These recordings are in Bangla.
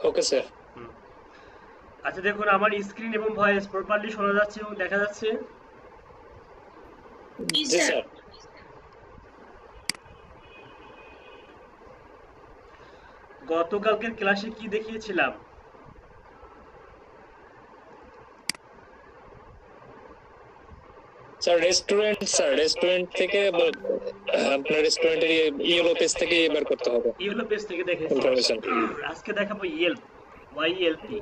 Okay sir. আচ্ছা দেখুন, আমার স্ক্রিন এবং ভয়েস প্রপারলি শোনা যাচ্ছে এবং দেখা যাচ্ছে? জি স্যার। গতকালকের ক্লাসে কি দেখিয়েছিলাম? স্যার রেস্টুরেন্ট থেকে আপনার রেস্টুরেন্টের ইয়েলো পেজ থেকে বের করতে হবে ইয়েলো পেজ থেকে দেখেছি। ইনফরমেশন। আজকে দেখাবো ইয়েল্প, ওয়াইএলপি।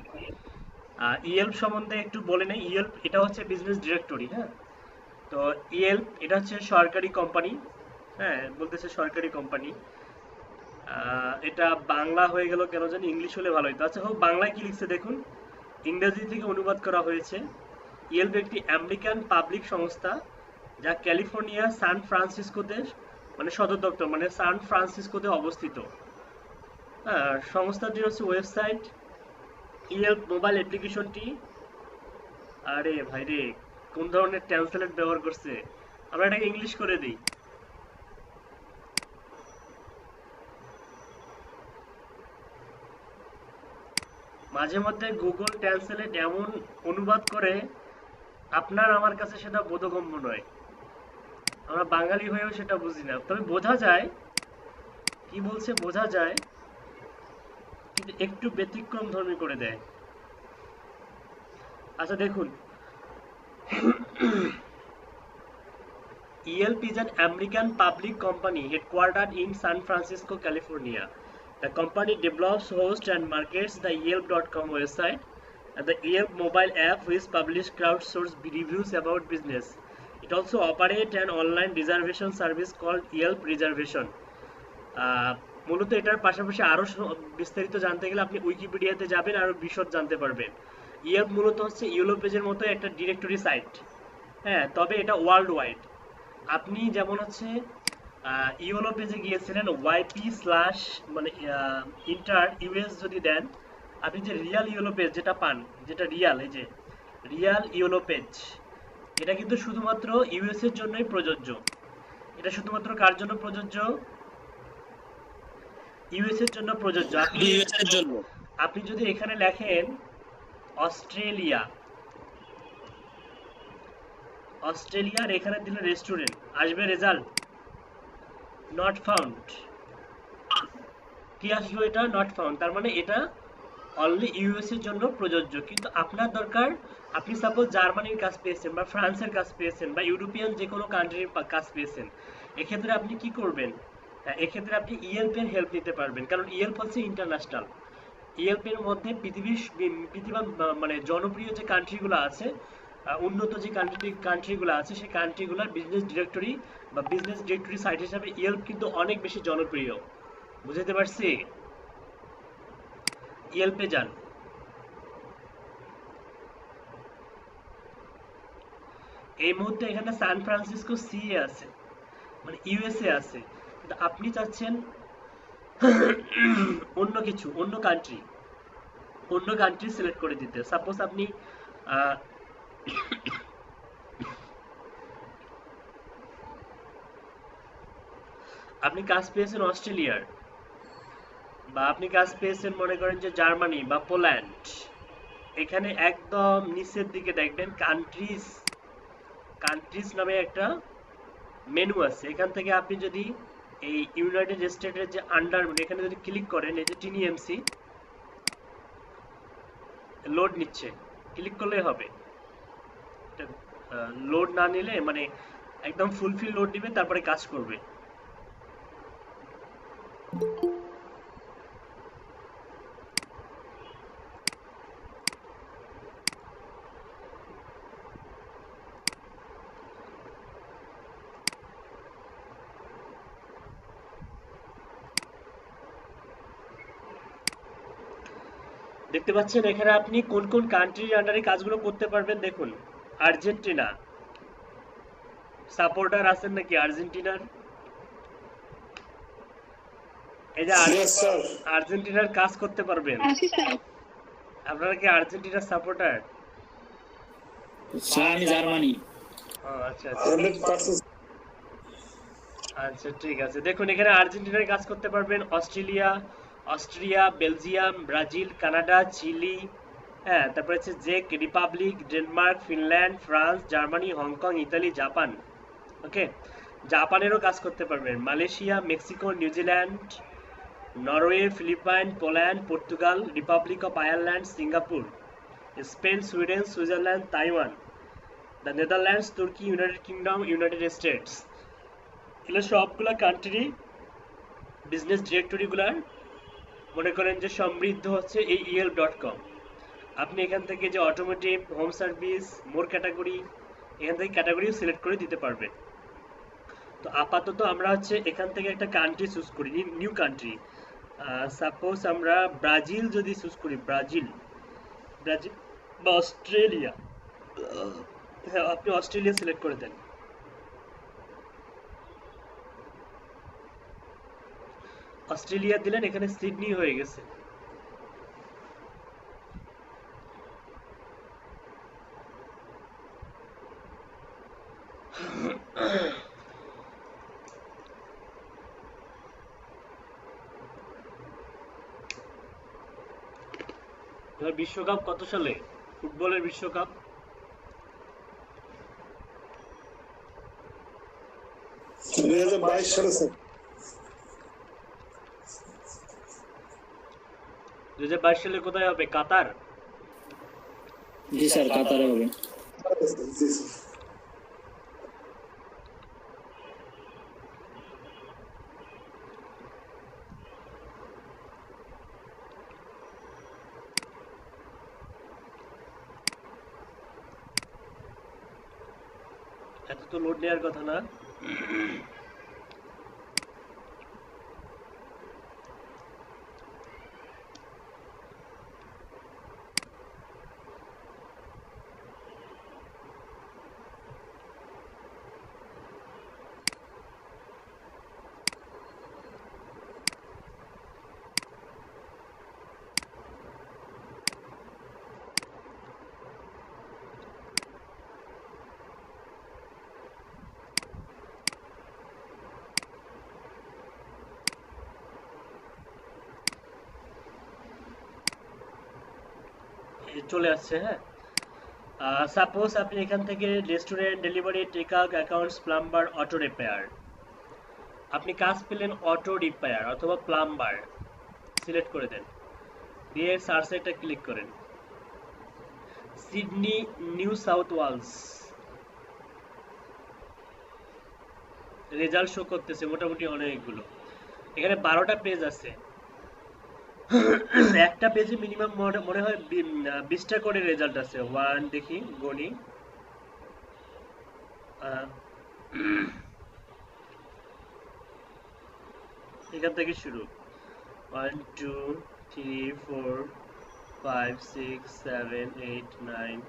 ইয়েল্প সম্বন্ধে একটু বলে নেই। ইয়েল্প এটা হচ্ছে বিজনেস ডিরেক্টরি, হ্যাঁ। তো ইয়েল্প এটা হচ্ছে সরকারি কোম্পানি, হ্যাঁ, বলতেছে সরকারি কোম্পানি। এটা বাংলা হয়ে গেল কেন জানি, ইংলিশ হলে ভালো হতো। আচ্ছা হোক, বাংলায় কি লিখছে দেখুন, ইংরেজি থেকে অনুবাদ করা হয়েছে। ইয়েল্প একটি আমেরিকান পাবলিক সংস্থা যা ক্যালিফোর্নিয়া সান ফ্রান্সিসকোতে, মানে সদর দপ্তর মানে সান ফ্রান্সিসকোতে অবস্থিত। হ্যাঁ, সংস্থাটির হচ্ছে ওয়েবসাইট ইয়েল্প মোবাইল অ্যাপ্লিকেশনটি। আরে ভাই রে, কোন ধরনের ট্রান্সলেট ব্যবহার করছে, আমরা এটাকে ইংলিশ করে দিই। মাঝে মধ্যে গুগল ট্রান্সলেট এমন অনুবাদ করে, আপনার আমার কাছে সেটা বোধগম্য নয়। আমরা বাঙালি হয়েও সেটা বুঝি না, তবে বোঝা যায় কি বলছে, বোঝা যায়, কিন্তু একটু ব্যতিক্রম ধর্মী করে দেয়। আচ্ছা দেখুন, Yelp is an American public company headquartered in San Francisco, California. The company develops, hosts, and markets the Yelp.com website and the Yelp mobile app, which publish crowdsourced reviews about business. It also operates an online reservation service called Yelp Reservation. মূলত এটার পাশাপাশি আরও বিস্তারিত জানতে গেলে আপনি উইকিপিডিয়াতে যাবেন, আরও বিশদ জানতে পারবেন। ইয়েল্প মূলত হচ্ছে ইয়েলো পেজের মতো একটা ডিরেক্টরি সাইট, হ্যাঁ, তবে এটা ওয়ার্ল্ড ওয়াইড। আপনি যেমন হচ্ছে ইয়েলো পেজে গিয়েছিলেন, ওয়াইপি স্ল্যাশ মানে ইন্টার ইউএস যদি দেন, আপনি যে রিয়াল ইয়েলো পেজ যেটা পান, যেটা রিয়াল, এই যে রিয়াল ইয়েলো পেজ, এটা কিন্তু শুধুমাত্র ইউএস এর জন্যই প্রযোজ্য। এটা শুধুমাত্র কার জন্য প্রযোজ্য? ইউএস এর জন্য প্রযোজ্য। আপনি যদি এখানে লেখেন অস্ট্রেলিয়া, অস্ট্রেলিয়ার এখানে দিলে রেস্টুরেন্ট আসবে, রেজাল্ট নট ফাউন্ড। কি আসবে? এটা নট ফাউন্ড। তার মানে এটা অনলি ইউএস এর জন্য প্রযোজ্য। কিন্তু আপনার দরকার, আপনি সাপোজ জার্মানির কাজ পেয়েছেন বা ফ্রান্সের কাজ পেয়েছেন বা ইউরোপিয়ান যে কোনো কান্ট্রির কাজ পেয়েছেন, এক্ষেত্রে আপনি কি করবেন? এক্ষেত্রে আপনি ইয়েল্প এর হেল্প নিতে পারবেন, কারণ ইয়েল্প হচ্ছে ইন্টারন্যাশনাল। ইয়েল্প এর মধ্যে পৃথিবীর মানে জনপ্রিয় যে কান্ট্রিগুলো আছে, উন্নত যে কান্ট্রিগুলো আছে, সেই কান্ট্রিগুলোর বিজনেস ডিরেক্টরি বা বিজনেস ডিরেক্টরি সাইট হিসাবে ইয়েল্প কিন্তু অনেক বেশি জনপ্রিয়। বুঝতে পারছি? ইয়েল্পে যান। এই মুহূর্তে এখানে সান ফ্রান্সিসকো সিএ আছে, মানে ইউএসএ আছে, কিন্তু আপনি চাচ্ছেন অন্য কিছু, অন্য কান্ট্রি সিলেক্ট করে দিতে। সাপোজ আপনি আপনি কাজ পেয়েছেন অস্ট্রেলিয়ার, বা আপনি কাজ পেয়েছেন মনে করেন যে জার্মানি বা পোল্যান্ড, এখানে একদম নিচের দিকে দেখবেন কান্ট্রিজ নামে একটা মেনু আছে। এখান থেকে আপনি যদি এই ইউনাইটেড স্টেটের যে আন্ডার, এখানে যদি ক্লিক করেন, এই যে টিনিএমসি লোড নিচ্ছে, ক্লিক করলেই হবে। লোড না নিলে মানে একদম ফুলফিল লোড দিবে, তারপরে কাজ করবে। দেখতে পাচ্ছেন এখানে আপনি কোন কোন কান্ট্রির আন্ডারে কাজগুলো করতে পারবেন। দেখুন, আর্জেন্টিনা সাপোর্টার আছেন নাকি আর্জেন্টিনার? এই যে আর্জেন্টিনার কাজ করতে পারবেন। আপনারা কি আর্জেন্টিনার সাপোর্টার? আমি জার্মানি। আচ্ছা আচ্ছা, ঠিক আছে। দেখুন এখানে আর্জেন্টিনার কাজ করতে পারবেন, Australia, Austria, Belgium, Brazil, Canada, Chile, হ্যাঁ, তারপরে হচ্ছে চেক Republic, Denmark, Finland, France, Germany, Hong Kong, Italy, Japan. Okay, জাপানেরও কাজ করতে পারবেন। Malaysia, Mexico, New Zealand, Norway, Philippine, Poland, Portugal, Republic of Ireland, Singapore, Spain, Sweden, Switzerland, Taiwan, the Netherlands, Turkey, United Kingdom, United States. এগুলো সবগুলো কান্ট্রি বিজনেস ডিরেক্টরিগুলার মনে করেন যে সমৃদ্ধ হচ্ছে এই ইয়েল্প.com। আপনি এখান থেকে যে অটোমোটিভ, হোম সার্ভিস, মোর ক্যাটাগরি, এখান থেকে ক্যাটাগরিও সিলেক্ট করে দিতে পারবেন। তো আপাতত আমরা হচ্ছে এখান থেকে একটা কান্ট্রি চুজ করি, নিউ কান্ট্রি। সাপোজ আমরা ব্রাজিল যদি চুজ করি, ব্রাজিল ব্রাজিল বা অস্ট্রেলিয়া, হ্যাঁ আপনি অস্ট্রেলিয়া সিলেক্ট করে দেন। অস্ট্রেলিয়া দিলেন, এখানে সিডনি হয়ে গেছে। এবার বিশ্বকাপ কত সালে? ফুটবলের বিশ্বকাপ 2022 সালে স্যার। 2022 সালে কোথায় হবে? কাতার। জি স্যার, কাতারে হবে। জি স্যার। এত তো লোড নেওয়ার কথা না। চলে আসছে, হ্যাঁ। সাপোজ আপনি এখান থেকে restaurant, delivery, takeout, accounts, plumber, auto repair, আপনি কাজ পেলেন অটো রিপেয়ার অথবা প্লাম্বার, সিলেক্ট করে দেন, দিয়ে সার্চে একটা ক্লিক করেন। Sydney, New South Wales, result show করতেছে মোটামুটি অনেকগুলো। এখানে 12টা পেজ আছে। একটা পেজে মিনিমাম মনে হয় 20টা করে রেজাল্ট আছে। ওয়ান দেখি গণি, এখান থেকে শুরু, 1 2 3 4 5 6 7 8 9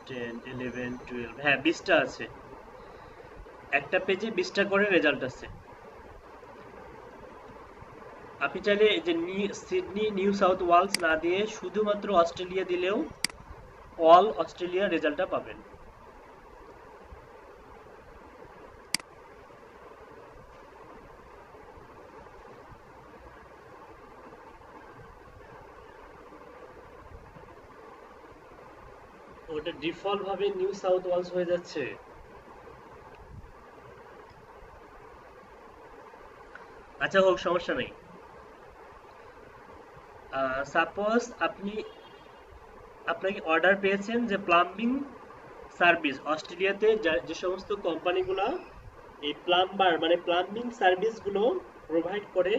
10 11 12, হ্যাঁ 20টা আছে। একটা পেজে 20টা করে রেজাল্ট আছে। আপনি চাইলে এই যে সিডনি, নিউ সাউথ ওয়েলস না দিয়ে শুধুমাত্র অস্ট্রেলিয়া দিলেও অল অস্ট্রেলিয়া রেজাল্টটা পাবেন। ওটা ডিফল্ট ভাবে নিউ সাউথ ওয়েলস হয়ে যাচ্ছে। আচ্ছা হোক, সমস্যা নেই। সাপোজ আপনাকে অর্ডার পেয়েছেন যে প্লাম্বিং সার্ভিস অস্ট্রেলিয়াতে, যে সমস্ত কোম্পানিগুলো এই প্লাম্বার মানে প্লাম্বিং সার্ভিসগুলো প্রোভাইড করে,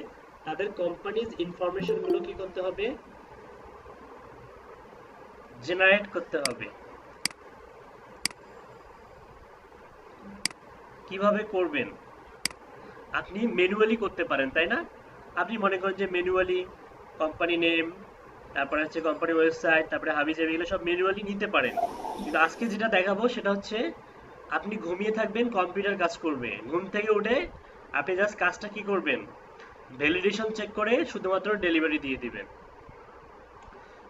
তাদের কোম্পানিজ ইনফরমেশনগুলো কি করতে হবে? জেনারেট করতে হবে। কিভাবে করবেন? আপনি ম্যানুয়ালি করতে পারেন, তাই না? আপনি মনে করেন যে ম্যানুয়ালি কোম্পানি নেম, তারপরে হচ্ছে কোম্পানি ওয়েবসাইট, তারপরে হাবিজাবি, এগুলো সব ম্যানুয়ালি নিতে পারেন। কিন্তু আজকে যেটা দেখাবো সেটা হচ্ছে আপনি ঘুমিয়ে থাকবেন, কম্পিউটার কাজ করবে। ঘুম থেকে উঠে আপনি জাস্ট কাজটা কি করবেন? ভ্যালিডেশন চেক করে শুধুমাত্র ডেলিভারি দিয়ে দিবেন।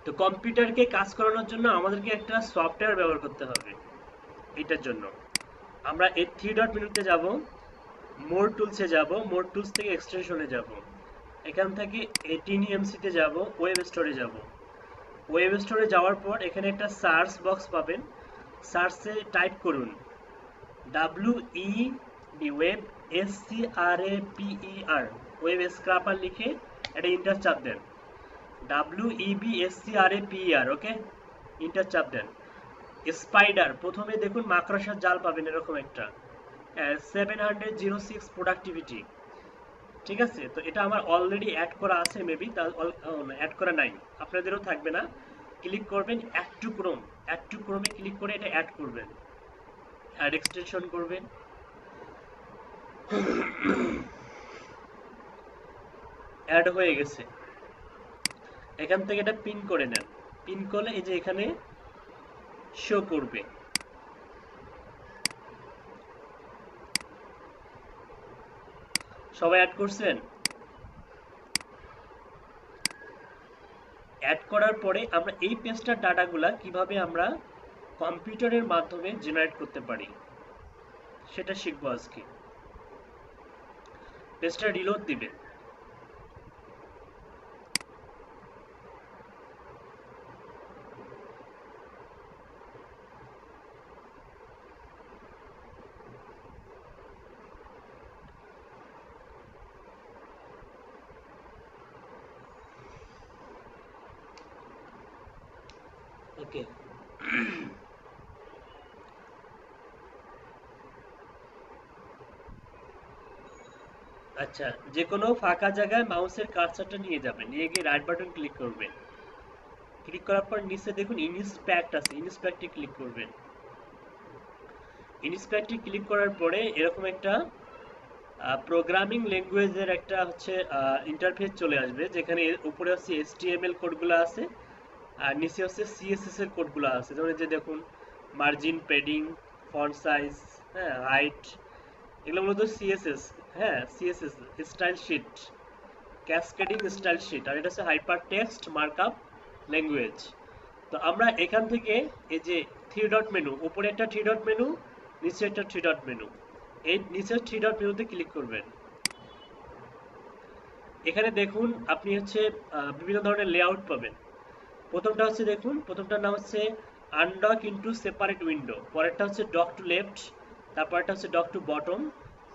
তো কম্পিউটারকে কাজ করানোর জন্য আমাদেরকে একটা সফটওয়্যার ব্যবহার করতে হবে। এটার জন্য আমরা এই 3 ডট মেনুতে যাব, মোর টুলসে যাব, মোর টুলস থেকে এক্সটেনশনে যাব। এখান থেকে টিএনএমসি তে যাব, ওয়েব স্টোরে যাব। ওয়েব স্টোরে যাওয়ার পর এখানে একটা সার্চ বক্স পাবেন, সার্চে টাইপ করুন WEB web SCRAPER web scraper লিখে একটা ইন্টার চাপ দেন। WEBSCRAPER, ওকে, ইন্টার চাপ দেন। স্পাইডার, প্রথমে দেখুন মাকড়সার জাল পাবেন এরকম একটা 706 প্রোডাক্টিভিটি, ঠিক আছে। তো এটা আমার অলরেডি অ্যাড করা আছে, মেবি অ্যাড করা নাই, আপনাদেরও থাকবে না। ক্লিক করবেন add to Chrome, add to ক্রোমে ক্লিক করে এটা অ্যাড করবেন, অ্যাড এক্সটেনশন করবেন। অ্যাড হয়ে গেছে। এখান থেকে এটা পিন করে নেন, পিন করলে এই যে এখানে শো করবে। সবাই অ্যাড করছেন? অ্যাড করার পরে আমরা এই পেজটার ডাটাগুলা কিভাবে আমরা কম্পিউটারের মাধ্যমে জেনারেট করতে পারি সেটা শিখবো আজকে। পেজটা রিলোড দিবে। ওকে, আচ্ছা, যে কোনো ফাঁকা জায়গায় মাউসের কার্সারটা নিয়ে যাবেন, নিয়ে গিয়ে রাইট বাটন ক্লিক করবেন। ক্লিক করার পর নিচে দেখুন ইনস্পেক্ট আছে, ইনস্পেক্টে ক্লিক করবেন। ইনস্পেক্টে ক্লিক করার পরে এরকম একটা প্রোগ্রামিং ল্যাঙ্গুয়েজের একটা হচ্ছে ইন্টারফেস চলে আসবে, যেখানে উপরে হচ্ছে HTML কোডগুলো আছে আর নিচে হচ্ছে CSS এর কোডগুলো আছে। যেমন যে দেখুন মার্জিন, প্যাডিং, ফন্ট সাইজ, হ্যাঁ, হাইট, এগুলো মূলত CSS, হ্যাঁ, CSS style sheet, cascading style sheet, আর এটা হচ্ছে হাইপার টেক্সট মার্কআপ ল্যাঙ্গুয়েজ। তো আমরা এখান থেকে এই যে 3 ডট মেনু, উপরে একটা 3 ডট মেনু, নিচে একটা 3 ডট মেনু, এই নিচের 3 ডট মেনুতে ক্লিক করবেন। এখানে দেখুন আপনি হচ্ছে বিভিন্ন ধরনের লেআউট পাবেন। প্রথমটা হচ্ছে দেখুন, প্রথমটার নাম হচ্ছে আনডক ইনটু সেপারেট উইন্ডো, পরেরটা হচ্ছে ডক টু লেফট, তারপরটা হচ্ছে ডক টু বটম,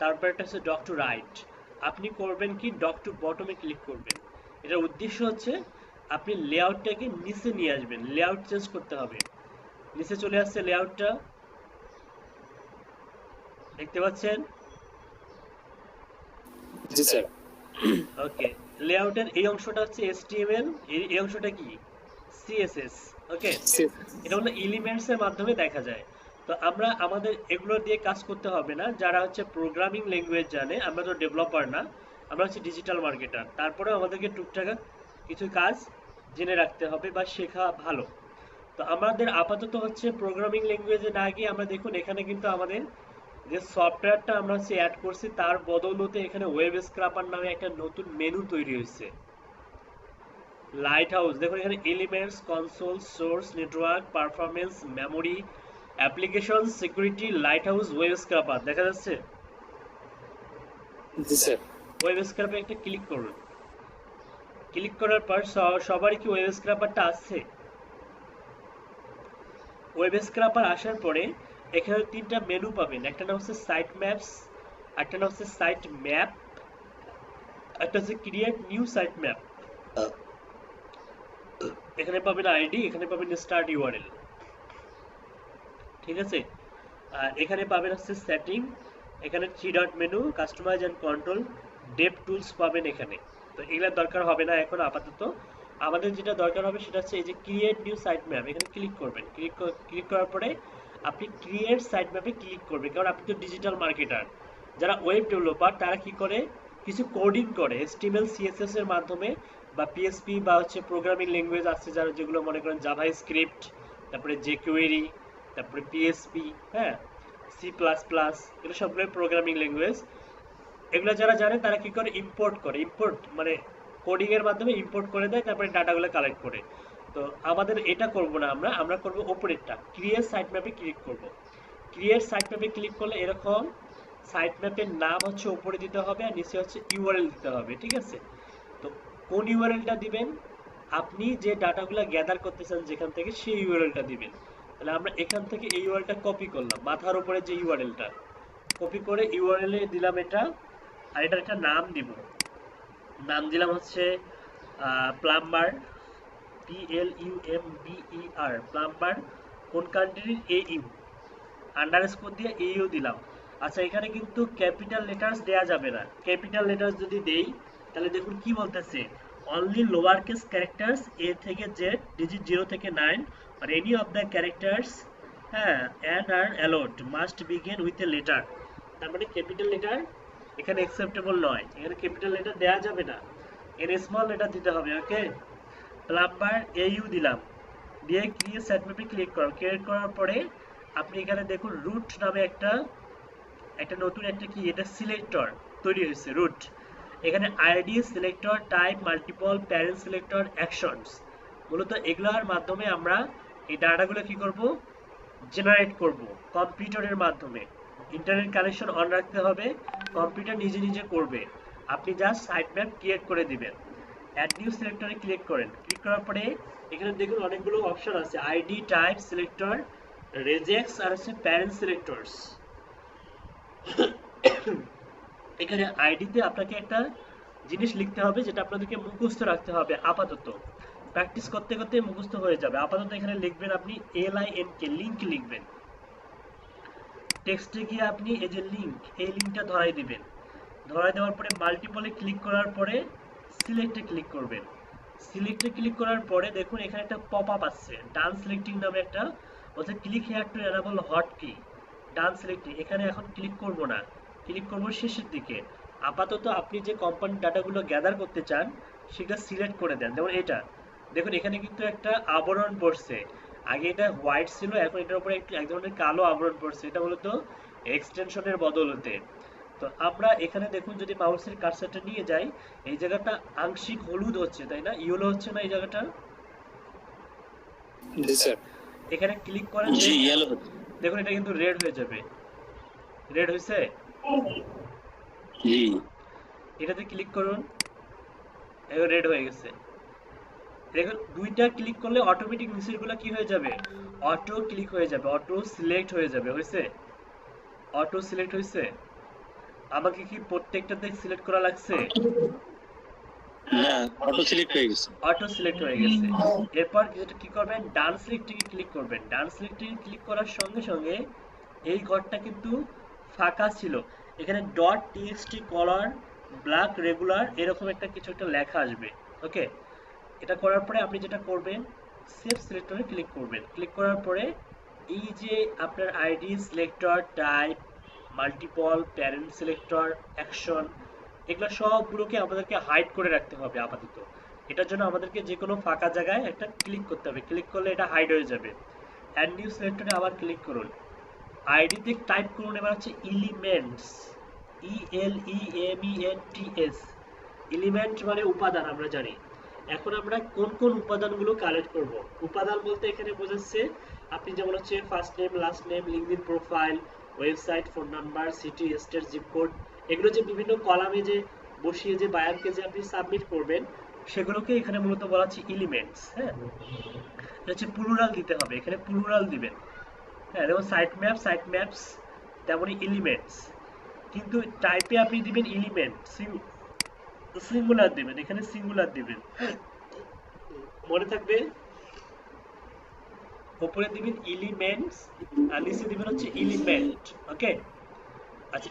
তারপরটা হচ্ছে ডক টু রাইট। আপনি করবেন কি ডক টু বটমে ক্লিক করবেন। এটার উদ্দেশ্য হচ্ছে আপনি লেআউটটাকে নিচে নিয়ে আসবেন, লেআউট চেঞ্জ করতে হবে। নিচে চলে আসছে লেআউটটা, দেখতে পাচ্ছেন? জি স্যার। ওকে, লেআউটের এই অংশটা হচ্ছে HTML, এই অংশটা কি CSS, ওকে। এটা হলো এলিমেন্টস এর মাধ্যমে দেখা যায়। তো আমরা আমাদের এগুলো দিয়ে কাজ করতে হবে না, যারা হচ্ছে প্রোগ্রামিং ল্যাঙ্গুয়েজ জানে, আমরা তো ডেভেলপার না, আমরা হচ্ছে ডিজিটাল মার্কেটার, তারপরে আমাদেরকে টুকটাক কিছু কাজ জেনে রাখতে হবে বা শেখা ভালো। তো আমাদের আপাতত হচ্ছে প্রোগ্রামিং ল্যাঙ্গুয়েজে না গিয়ে আমরা দেখুন এখানে কিন্তু আমাদের যে সফটওয়্যারটা আমরা হচ্ছে অ্যাড করছি তার বদৌলতে এখানে ওয়েব স্ক্রাপার নামে একটা নতুন মেনু তৈরি হয়েছে। লাইট হাউস, দেখুন এখানে elements, console, source, network, performance, memory, application, security, light house, web scraper দেখা যাচ্ছে। জি স্যার। ওয়েব স্ক্রাপারে একটা ক্লিক করুন। ক্লিক করার পর সবারই কি ওয়েব স্ক্রাপারটা আসছে? ওয়েব স্ক্রাপার আসার পরে এখানে 3টা মেনু পাবেন, একটা নাম হচ্ছে সাইট ম্যাপস, একটা নাম হচ্ছে সাইট ম্যাপ, একটা হচ্ছে ক্রিয়েট নিউ সাইট ম্যাপ। এখানে পাবেন আইডি, এখানে পাবেন স্টার্ট ইউআরএল, ঠিক আছে। আর এখানে পাবেন হচ্ছে সেটিং, এখানে 3 dot menu, customize and control, dev tools পাবেন এখানে। তো এগুলোর দরকার হবে না এখন আপাতত। আমাদের যেটা দরকার হবে সেটা হচ্ছে এই যে ক্রিয়েট নিউ সাইট ম্যাপ, এখানে ক্লিক করবেন। ক্লিক করার পরে আপনি ক্রিয়েট সাইট ম্যাপে ক্লিক করবেন, কারণ আপনি তো ডিজিটাল মার্কেটার। যারা ওয়েব ডেভেলপার তারা কি করে, কিছু কোডিং করে HTML CSS এর মাধ্যমে, বা PHP বা হচ্ছে প্রোগ্রামিং ল্যাঙ্গুয়েজ আছে যারা, যেগুলো মনে করেন জাভা স্ক্রিপ্ট, তারপরে jQuery, তারপরে PHP, হ্যাঁ, C++, এগুলো সবগুলো প্রোগ্রামিং ল্যাঙ্গুয়েজ। এগুলো যারা জানে তারা কি করে, ইম্পোর্ট করে, ইম্পোর্ট মানে কোডিং এর মাধ্যমে ইম্পোর্ট করে দেয়, তারপরে ডাটাগুলো কালেক্ট করে। তো আমাদের এটা করব না, আমরা করব উপরেরটা, ক্রিয়েট সাইট ম্যাপে ক্লিক করব। ক্রিয়েট সাইট ম্যাপে ক্লিক করলে এরকম সাইট ম্যাপের নাম হচ্ছে উপরে দিতে হবে আর নিচে হচ্ছে ইউআরএল দিতে হবে, ঠিক আছে। তো কোন ইউআরএলটা দিবেন, আপনি যে ডাটাগুলো গ্যাদার করতেছেন যেখান থেকে সেই ইউআরএলটা দিবেন। তাহলে আমরা এখান থেকে এই ইউআরএলটা কপি করলাম, মাথার উপরে যে ইউআরএলটা কপি করে ইউআরএল এ দিলাম এটা, আর এটার একটা নাম দিব। নাম দিলাম হচ্ছে প্লাম্বার, PLUMBER, প্লাম্বার কোন কান্ট্রির, AU, আন্ডারস্কোর দিয়ে AU দিলাম। আচ্ছা, এখানে কিন্তু ক্যাপিটাল লেটার্স দেয়া যাবে না। ক্যাপিটাল লেটার্স যদি দেই তাহলে দেখুন কি বলতেছে, only lower case characters A থেকে Z, ডিজিট 0 থেকে 9 আর এনি অফ দ্য ক্যারেক্টার্স, হ্যাঁ, and are allowed must begin with a letter. তার মানে ক্যাপিটাল লেটার এখানে অ্যাকসেপ্টেবল নয়, এখানে ক্যাপিটাল লেটার দেওয়া যাবে না, এর স্মল লেটার দিতে হবে। ওকে, প্লাম্বার AU দিলাম, দিয়ে ক্রিয়েট সেটম্যাপে ক্লিক করো। ক্রিয়েট করার পরে আপনি এখানে দেখুন রুট নামে একটা নতুন একটা কি এটা সিলেক্টর তৈরি হয়েছে, রুট। এখানে ID, selector, type, multiple, parent selector, actions, মূলত এগুলোর মাধ্যমে আমরা এই ডাটাগুলো কি করব, জেনারেট করব কম্পিউটারের মাধ্যমে। ইন্টারনেট কানেকশন অন রাখতে হবে, কম্পিউটার নিজে নিজে করবে, আপনি জাস্ট সাইট ম্যাপ ক্রিয়েট করে দিবেন। অ্যাড নিউ সিলেক্টরে ক্লিক করেন, ক্লিক করার পরে এখানে দেখুন অনেকগুলো অপশন আছে, আইডি, টাইপ, সিলেক্টর, রেজেক্টস আর হচ্ছে প্যারেন্ট সিলেক্টরস। এখানে আইডিতে আপনাকে একটা জিনিস লিখতে হবে যেটা আপনাদেরকে মুখস্থ রাখতে হবে আপাতত, প্র্যাকটিস করতে করতে মুখস্থ হয়ে যাবে। আপাতত এখানে লিখবেন আপনি LINK, লিংক লিখবেন। টেক্সটে গিয়ে আপনি এই যে লিংক, এই লিংকটা ধরাই দিবেন। ধরাই দেওয়ার পরে মাল্টিপলে ক্লিক করার পরে সিলেক্টে ক্লিক করবেন। সিলেক্টে ক্লিক করার পরে দেখুন এখানে একটা পপ আপ আসছে, ডান সিলেক্টিং নামে একটা, বলছে click here two enable hot কি, ডান সিলেক্টিং। এখানে এখন ক্লিক করব না, ক্লিক করব শেষের দিকে। আপাতত আপনি যে কোম্পানির ডাটাগুলো গ্যাদার করতে চান সেটা সিলেক্ট করে দেন। যেমন এটা দেখুন এখানে কিন্তু একটা আবরণ পড়ছে, আগে এটা হোয়াইট ছিল, এখন এটার উপরে একটু এক ধরনের কালো আবরণ পড়ছে, এটা মূলত এক্সটেনশনের বদলতে। তো আমরা এখানে দেখুন যদি মাউসের কার্সারটা নিয়ে যাই, এই জায়গাটা আংশিক হলুদ হচ্ছে, তাই না, ইয়েলো হচ্ছে না এই জায়গাটা। জি স্যার। এখানে ক্লিক করেন, জি ইয়েলো। দেখুন এটা কিন্তু রেড হয়ে যাবে, রেড হয়েছে। জি, এটাতে ক্লিক করুন, এবার রেড হয়ে গেছে। দেখুন দুইটা ক্লিক করলে অটোমেটিক নিচেরগুলো কি হয়ে যাবে, অটো ক্লিক হয়ে যাবে, অটো সিলেক্ট হয়ে যাবে। হয়েছে, অটো সিলেক্ট হয়েছে। আমাকে কি প্রত্যেকটাতে সিলেক্ট করা লাগছে? না, অটো সিলেক্ট হয়ে গেছে। অটো সিলেক্ট হয়ে গেছে। এরপর যেটা কি করবেন, ডান সিলেক্টে ক্লিক করবেন। ডান সিলেক্টে ক্লিক করার সঙ্গে সঙ্গে এই ঘরটা কিন্তু ফাঁকা ছিল, এখানে ডট টিএক্সটি কলার ব্ল্যাক রেগুলার এরকম একটা কিছু একটা লেখা আসবে। ওকে, এটা করার পরে আপনি যেটা করবেন, সেভ সিলেক্টরে ক্লিক করবেন। ক্লিক করার পরে এই যে আপনার ID, selector, type, multiple, parent selector, action, এগুলো সবগুলোকে আমাদেরকে হাইড করে রাখতে হবে আপাতত। এটার জন্য আমাদেরকে যে কোনো ফাঁকা জায়গায় একটা ক্লিক করতে হবে, ক্লিক করলে এটা হাইড হয়ে যাবে। অ্যাড নিউ সিলেক্টরে আবার ক্লিক করুন, আইডিতে টাইপ করুন এবার হচ্ছে এলিমেন্টস, ELEMENTS, এলিমেন্ট মানে উপাদান আমরা জানি। এখন আমরা কোন কোন উপাদানগুলো কালেক্ট করব, উপাদান বলতে এখানে বোঝাচ্ছে আপনি যেমন হচ্ছে first name, last name, LinkedIn profile, website, phone number, city, state, zip code, এগুলো যে বিভিন্ন কলামে যে বসিয়ে যে বায়ারকে যে আপনি সাবমিট করবেন সেগুলোকে এখানে মূলত বলা হচ্ছে এলিমেন্টস। হ্যাঁ, এটা হচ্ছে প্লুরাল দিতে হবে, এখানে প্লুরাল দিবেন। হ্যাঁ, যেমন সাইট ম্যাপ, সাইট ম্যাপস, তেমনই এলিমেন্টস। কিন্তু টাইপে আপনি দিবেন এলিমেন্ট, সিঙ্গুলার দিবেন, এখানে সিঙ্গুলার দিবেন, মনে থাকবে। উপরে দিবেন এলিমেন্টস আর নিচে দিবেন হচ্ছে এলিমেন্ট। ওকে, আচ্ছা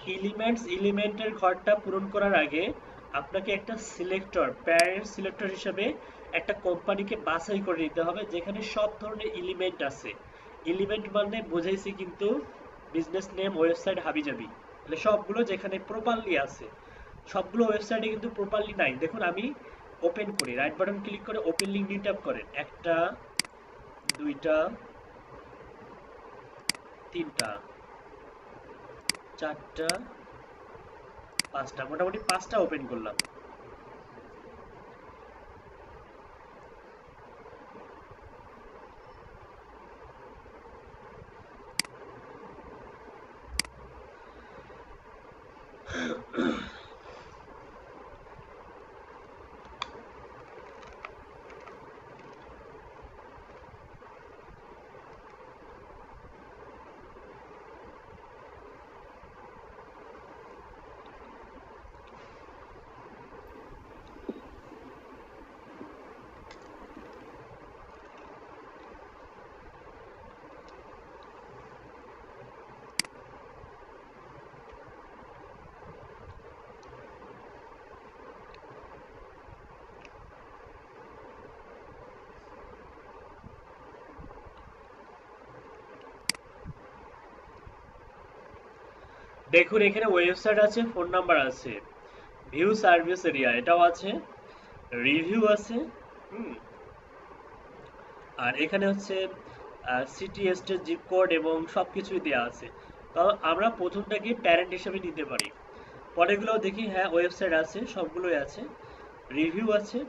এলিমেন্টের ঘরটা পূরণ করার আগে আপনাকে একটা সিলেক্টর, প্যারেন্ট সিলেক্টর হিসেবে একটা কোম্পানিকে বাছাই করে নিতে হবে যেখানে সব ধরনের এলিমেন্ট আছে। এলিমেন্ট মানে বোঝাইছি কিন্তু বিজনেস নেম, ওয়েবসাইট, হাবিজাবি, তাহলে সবগুলো যেখানে প্রপারলি আছে। সবগুলো ওয়েবসাইটে কিন্তু প্রপারলি নাই। দেখুন আমি ওপেন করি, রাইট বাটন ক্লিক করে ওপেন লিঙ্ক নিয়ে ট্যাপ করেন, একটা, দুইটা, তিনটা, চারটা, পাঁচটা, মোটামুটি পাঁচটা ওপেন করলাম। দেখুন এখানে ওয়েবসাইট আছে, ফোন নাম্বার আছে, ভিউ সার্ভিস এরিয়া এটাও আছে, রিভিউ আছে, হুম, আর এখানে হচ্ছে সিটি স্টেট জিপ কোড এবং সবকিছুই দেওয়া আছে। তো আমরা প্রথমটাকে প্যারেন্ট হিসেবে নিতে পারি, পরেরগুলোও দেখি। হ্যাঁ ওয়েবসাইট আছে, সবগুলোই আছে, রিভিউ আছে,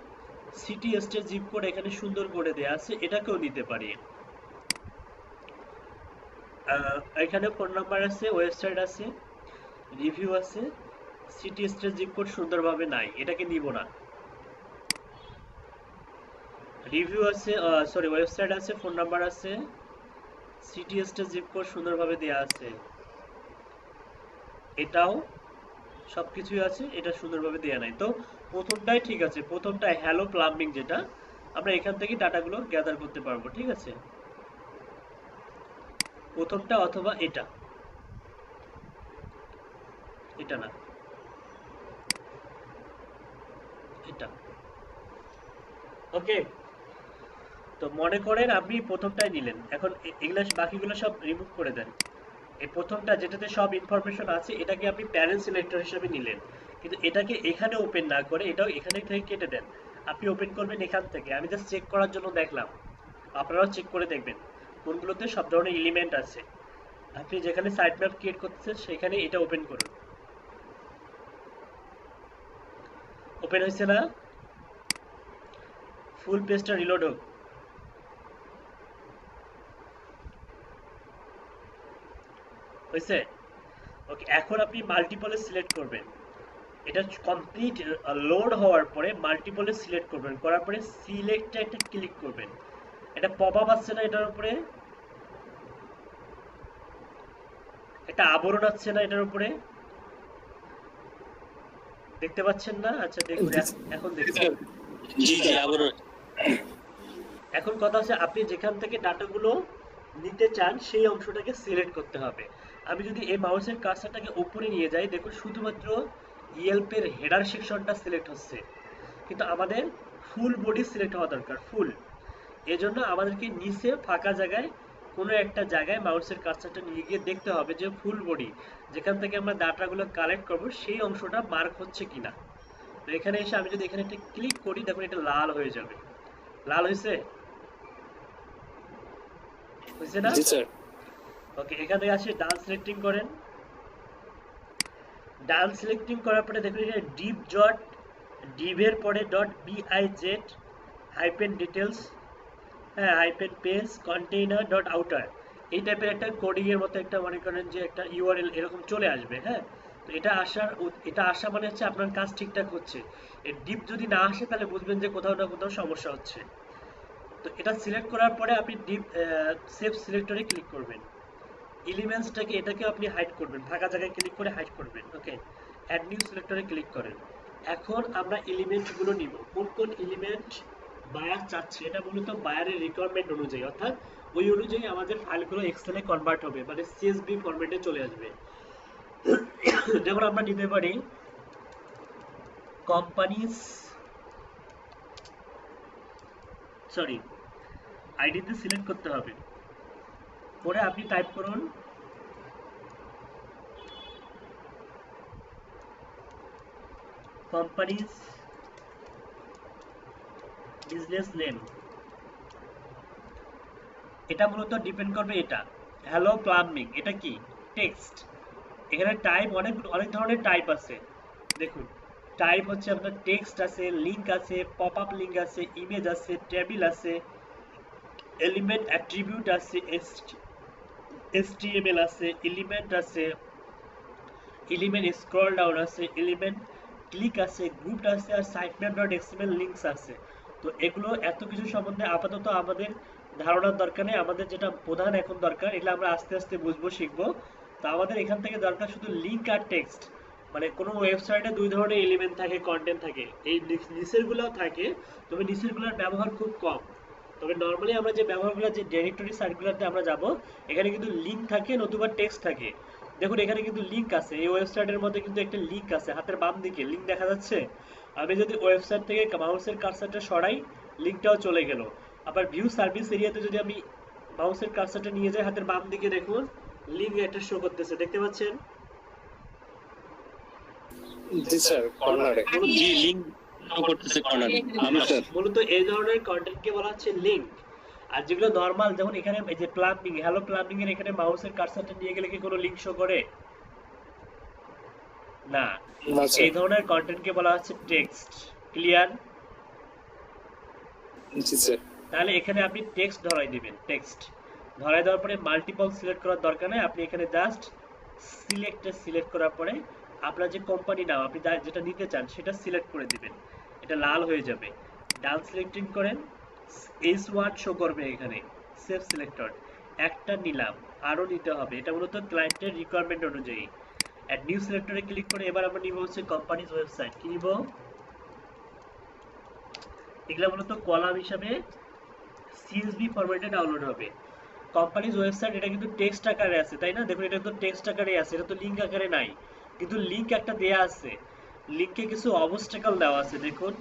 সিটি স্টেট জিপ কোড এখানে সুন্দর করে দেওয়া আছে, এটাকেও নিতে পারি। এখানে ফোন নাম্বার আছে, ওয়েবসাইট আছে, রিভিউ আছে, সিটি স্টেট জিপ কোড সুন্দরভাবে নাই, এটাকে নিব না। রিভিউ আছে, সরি ওয়েবসাইট আছে, ফোন নাম্বার আছে, সিটি স্টেট জিপ কোড সুন্দরভাবে দেওয়া আছে, এটাও সবকিছুই আছে, এটা সুন্দরভাবে দেওয়া নাই। তো প্রথমটাই ঠিক আছে, প্রথমটা হ্যালো প্লাম্বিং, যেটা আমরা এখান থেকে ডাটাগুলো গ্যাদার করতে পারবো, ঠিক আছে, প্রথমটা অথবা এটা, এটা না, এটা। ওকে, তো মনে করেন আপনি প্রথমটাই নিলেন, এখন এগুলা বাকিগুলো সব রিমুভ করে দেন। এই প্রথমটা যেটাতে সব ইনফরমেশন আছে এটাকে আপনি প্যারেন্ট সিলেক্টর হিসেবে নিলেন, কিন্তু এটাকে এখানে ওপেন না করে এটাও এখানে থেকে কেটে দেন। আপনি ওপেন করবেন এখান থেকে, আমি জাস্ট চেক করার জন্য দেখলাম, আপনারাও চেক করে দেখবেন কোনগুলোতে সব ধরনের এলিমেন্ট আছে। আপনি যেখানে সাইট ম্যাপ ক্রিয়েট করতেছেন সেখানে এটা ওপেন করুন। ওপেন হয়েছে না? ফুল পেজটা রিলোড হোক। হয়েছে? ওকে, এখন আপনি মাল্টিপলে সিলেক্ট করবেন। এটা কমপ্লিট লোড হওয়ার পরে মাল্টিপলে সিলেক্ট করবেন, করার পরে সিলেক্টে একটা ক্লিক করবেন। এটা পপ আপ আসছে না এটার উপরে? একটা আবরণ আসছে না এটার উপরে? দেখতে পাচ্ছেন না? আচ্ছা দেখুন, এখন দেখুন। জি জি আবার এখন কথা হচ্ছে আপনি যেখান থেকে ডাটাগুলো নিতে চান সেই অংশটাকে সিলেক্ট করতে হবে। আমি যদি এই মাউসের কার্সারটাকে উপরে নিয়ে যাই, দেখুন শুধুমাত্র ইয়েলপের হেডার সেকশনটা সিলেক্ট হচ্ছে, কিন্তু আমাদের ফুল বডি সিলেক্ট হওয়া দরকার, ফুল। এজন্য আমাদেরকে নিচে ফাঁকা জায়গায় কোনো একটা জায়গায় মাউসের কার্সারটা নিয়ে গিয়ে দেখতে হবে যে ফুল বডি যেখান থেকে আমরা ডাটাগুলো কালেক্ট করব সেই অংশটা মার্ক হচ্ছে কিনা। তো এখানে এসে আমি যদি এখানে একটা ক্লিক করি, দেখুন এটা লাল হয়ে যাবে। লাল হয়েছে? হয়েছে না? জি স্যার। ওকে, এখানে আসে ডান সিলেক্টিং করেন। ডান সিলেক্টিং করার পরে দেখুন এখানে ডিপ ডট, ডিভের পরে ডট বিআইজেড হাইপেন ডিটেলস, হ্যাঁ hyphen page container dot outer, এই টাইপের একটা কোডিং এর মতো একটা মনে করেন যে একটা ইউআরএল এরকম চলে আসবে। হ্যাঁ, তো এটা আসা মানে হচ্ছে আপনার কাজ ঠিকঠাক হচ্ছে। এর ডিপ যদি না আসে তাহলে বুঝবেন যে কোথাও না কোথাও সমস্যা হচ্ছে। তো এটা সিলেক্ট করার পরে আপনি ডিপ সেভ সিলেক্টরে ক্লিক করবেন। এলিমেন্টসটাকে এটাকে আপনি হাইড করবেন, ফাঁকা জায়গায় ক্লিক করে হাইড করবেন। ওকে, অ্যাড নিউ সিলেক্টরে ক্লিক করেন। এখন আমরা এলিমেন্টগুলো নিব, কোন কোন এলিমেন্ট বায়ার চাচ্ছে, এটা মূলত বায়ারের রিকোয়ারমেন্ট অনুযায়ী, অর্থাৎ ওই অনুযায়ী আমাদের ফাইলগুলো এক্সেলে কনভার্ট হবে, মানে সিএসভি ফরম্যাটে চলে আসবে। যেমন আমরা নিতে পারি কোম্পানিজ, সরি আইডিতে সিলেক্ট করতে হবে, পরে আপনি টাইপ করুন কোম্পানিজ বিজনেস নেম। এটা মূলত ডিপেন্ড করবে, এটা হ্যালো প্লাম্বিং, এটা কি টেক্সট। এখানে টাইপ অনেক অনেক ধরনের টাইপ আছে। দেখুন টাইপ হচ্ছে আপনার টেক্সট আছে, লিঙ্ক আছে, পপ আপ লিঙ্ক আছে, ইমেজ আছে, টেবিল আছে, এলিমেন্ট অ্যাট্রিবিউট আছে, এসটিএমএল আছে, এলিমেন্ট আছে, এলিমেন্ট স্ক্রল ডাউন আছে, এলিমেন্ট ক্লিক আছে, গ্রুপ আছে, আর সাইটম্যাপ ডট এক্সএমএল লিঙ্কস আছে। তো এগুলো এত কিছু সম্বন্ধে আপাতত আমাদের ধারণার দরকার নেই, আমাদের যেটা প্রধান এখন দরকার, এগুলো আমরা আস্তে আস্তে বুঝবো, শিখবো। তো আমাদের এখান থেকে দরকার শুধু লিঙ্ক আর টেক্সট। মানে কোনো ওয়েবসাইটে দুই ধরনের এলিমেন্ট থাকে, কন্টেন্ট থাকে, এই নিচেরগুলোও থাকে, তবে নিচেরগুলোর ব্যবহার খুব কম। তবে নর্মালি আমরা যে ব্যবহারগুলো, যে ডিরেক্টরি সাইটগুলোতে আমরা যাব, এখানে কিন্তু লিঙ্ক থাকে নতুবা টেক্সট থাকে। দেখুন এখানে কিন্তু লিঙ্ক আছে, এই ওয়েবসাইটের মধ্যে কিন্তু একটা লিঙ্ক আছে, হাতের বাম দিকে লিঙ্ক দেখা যাচ্ছে। আমি যদি ওয়েবসাইট থেকে মাউসের কার্সারটা সরাই, লিঙ্কটাও চলে গেল। আবার ভিউ সার্ভিস এরিয়াতে যদি আমি মাউসের কার্সারটা নিয়ে যাই, হাতের বাম দিকে দেখুন লিঙ্ক একটা শো করতেছে, দেখতে পাচ্ছেন? জি স্যার, কর্নারে। জি, লিংক শো করতেছে কর্নারে। আমরা মূলত এই ধরনের কন্টেন্টকে বলা হচ্ছে লিংক। আর যেগুলো নরমাল, যেমন এখানে এই যে প্লাম্বিং, হ্যালো প্লাম্বিং এর এখানে মাউসের কার্সারটা নিয়ে গেলে কি কোনো লিংক শো করে? না। না এই স্যার। ধরনের কন্টেন্টকে বলা হচ্ছে টেক্সট। ক্লিয়ার? জি স্যার। তাহলে এখানে আপনি টেক্সট ধরাই দিবেন, টেক্সট ধরাই দেওয়ার পরে মাল্টিপল সিলেক্ট করার দরকার নেই, আপনি এখানে জাস্ট সিলেক্ট করার পরে আপনার যে কোম্পানি নাম আপনি যেটা নিতে চান সেটা সিলেক্ট করে দিবেন। এটা লাল হয়ে যাবে, ডান সিলেক্টিং করেন, S1 শো করবে এখানে, সেভ সিলেক্টর। একটা নিলাম, আরও নিতে হবে, এটা মূলত ক্লায়েন্টের রিকোয়ারমেন্ট অনুযায়ী। অ্যাড নিউ সিলেক্টরে ক্লিক করে এবার আমরা নিব হচ্ছে কোম্পানিজ ওয়েবসাইট। কি নিব? এগুলো মূলত কলাম হিসাবে সিএসভি ফরম্যাটে ডাউনলোড হবে। কোম্পানিজ ওয়েবসাইট এটা কিন্তু টেক্সট আকারে আছে, তাই না? দেখুন এটা তো টেক্সট আকারে আছে, এটা তো লিঙ্ক আকারে নাই, কিন্তু লিঙ্ক একটা দেয়া আছে। লিঙ্কে কিছু অবস্টাকল দেওয়া আছে, দেখুন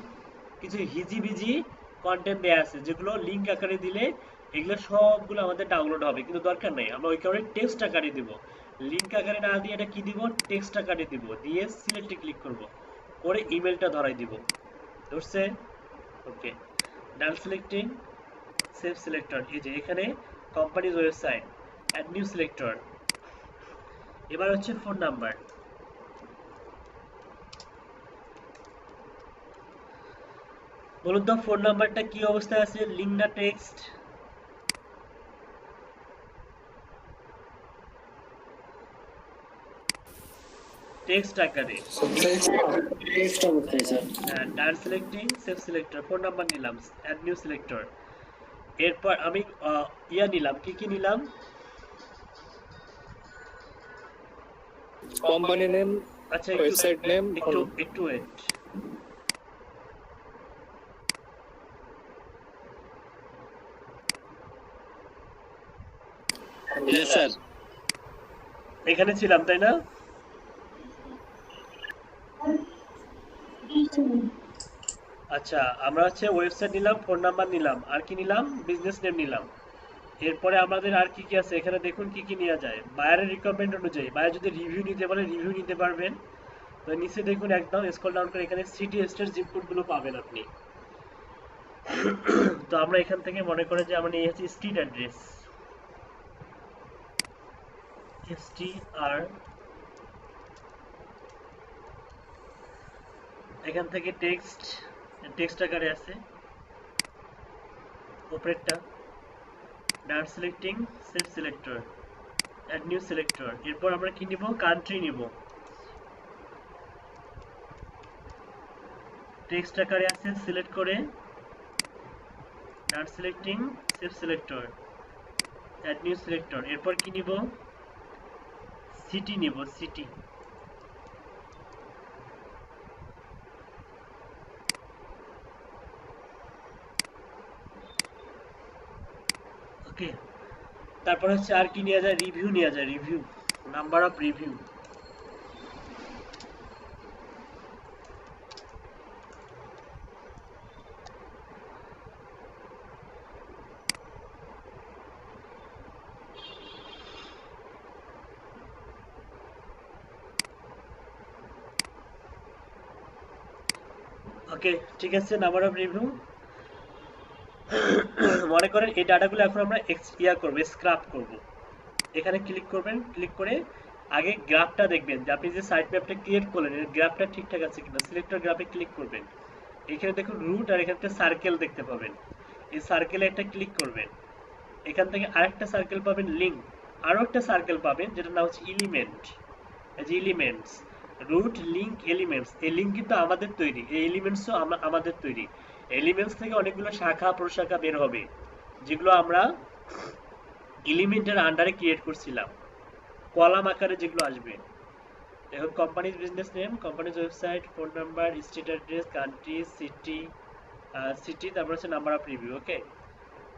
কিছু হিজিবিজি কন্টেন্ট দেয়া আছে যেগুলো লিঙ্ক আকারে দিলে এগুলো সবগুলো আমাদের ডাউনলোড হবে, কিন্তু দরকার নেই, আমরা ওই কারণে টেক্সট আকারে দিব। লিঙ্ক আকারে না দিয়ে এটা কি দিব? টেক্সট আকারে দিব। দিয়ে সিলেক্টে ক্লিক করব, করে ইমেলটা ধরাই দিব। ধরছে? Okay, done selecting, save selector. এই যে এখানে companies website, add new selector. এবার হচ্ছে ফোন নাম্বার। বলুন তো ফোন নাম্বারটা কি অবস্থায় আছে, লিঙ্ক না টেক্সট? টেক্সট আকারে। টেক্সট অবস্থায় sir. Done selecting, save selector, phone number নিলাম, অ্যাড নিউ সিলেক্টর। এরপর আমি ইয়া নিলাম, কি নিলাম? কোম্পানি নেম, আচ্ছা ওয়েবসাইট নেম। একটু ওয়েট। জি স্যার। এখানে ছিলাম তাই না? আচ্ছা, আমরা হচ্ছে ওয়েবসাইট নিলাম, ফোন নাম্বার নিলাম, আর কি নিলাম? বিজনেস নেম নিলাম। এরপরে আমাদের আর কি আছে এখানে দেখুন, কি নেওয়া যায় বায়ারের রিকোয়ারমেন্ট অনুযায়ী। বায়ার যদি রিভিউ নিতে বলে রিভিউ নিতে পারবেন। তো নিচে দেখুন একদম স্ক্রল ডাউন করে এখানে সিটি স্টেট জিপ কোড গুলো পাবেন আপনি। তো আমরা এখান থেকে মনে করে যে আমরা নিয়ে যাচ্ছি স্ট্রিট অ্যাড্রেস, STR। এখান থেকে টেক্সট আকারে আছে উপরেরটা। Done selecting, save selector, add new selector. এরপর আমরা কি নিব? কান্ট্রি নিব, টেক্সট আকারে আছে, সিলেক্ট করে done selecting, save selector, add new selector. এরপর কি নিব? সিটি নিব, সিটি। ওকে, তারপর হচ্ছে আর কি নেওয়া যায়? রিভিউ নেওয়া যায়, রিভিউ, নাম্বার অফ রিভিউ। ওকে, ঠিক আছে, নাম্বার অফ রিভিউ। মনে করেন এই ডাটাগুলো এখন আমরা করব, স্ক্রাপ করব। এখানে ক্লিক করবেন, ক্লিক করে আগে গ্রাফটা দেখবেন যে আপনি যে সাইট ম্যাপটা ক্রিয়েট করলেন এর গ্রাফটা ঠিকঠাক আছে কিনা। সিলেক্টর গ্রাফে ক্লিক করবেন, এখানে দেখুন রুট আর এখানে সার্কেল দেখতে পাবেন। এই সার্কেলে একটা ক্লিক করবেন, এখান থেকে আরেকটা সার্কেল পাবেন, লিঙ্ক, আরো একটা সার্কেল পাবেন যেটা নাম হচ্ছে এলিমেন্ট। এই যে এলিমেন্টস, রুট, লিঙ্ক, এলিমেন্টস। এই লিঙ্ক কিন্তু আমাদের তৈরি, এই এলিমেন্টসও আমাদের তৈরি। এলিমেন্টস থেকে অনেকগুলো শাখা প্রশাখা বের হবে যেগুলো আমরা এলিমেন্টের আন্ডারে ক্রিয়েট করছিলাম, কলাম আকারে যেগুলো আসবে। এখন companies business name, companies website, phone number, street address, country, city, তারপর হচ্ছে নাম্বার অফ রিভিউ। ওকে,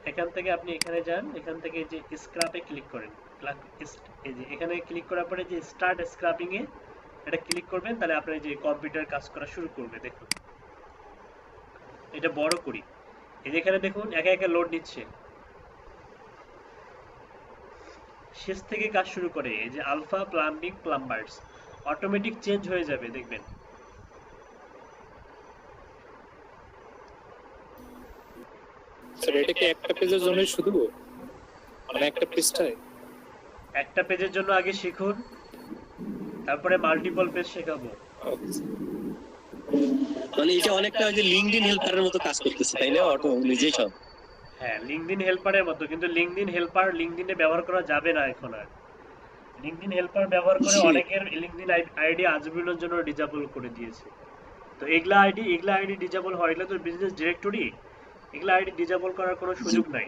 এখান থেকে আপনি এখানে যান, এখান থেকে যে স্ক্রাপে ক্লিক করেন, এই যে এখানে ক্লিক করার পরে যে স্টার্ট স্ক্রাপিং এ এটা ক্লিক করবেন, তাহলে আপনার যে কম্পিউটার কাজ করা শুরু করবে। দেখুন এটা বড় করি, এই যে এখানে দেখুন একা একা লোড নিচ্ছে, শেষ থেকে কাজ শুরু করে। এই যে alpha plumbing plumbers, automatic change হয়ে যাবে, দেখবেন। স্যার এটা কি একটা পেজের জন্য শুধু, মানে একটা পৃষ্ঠায়? একটা পেজের জন্য আগে শিখুন, তারপরে মাল্টিপল পেজ শেখাবো। মানে এটা অনেকটা ওই যে লিঙ্কডইন হেল্পারের মতো কাজ করতেছে, তাই না? অটো নিজেই সব। হ্যাঁ, লিঙ্কডইন হেল্পারের মতো, কিন্তু লিঙ্কডইন হেল্পার লিঙ্কডইনে ব্যবহার করা যাবে না এখন আর। লিঙ্কডইন হেল্পার ব্যবহার করে জি। অনেকের লিঙ্কডইন আইডি আজীবনের জন্য ডিজেবল করে দিয়েছে। তো এগুলা আইডি ডিজেবল হয়, এগুলো তো বিজনেস ডিরেক্টরি, এগুলা আইডি ডিজেবল করার কোনো সুযোগ নাই।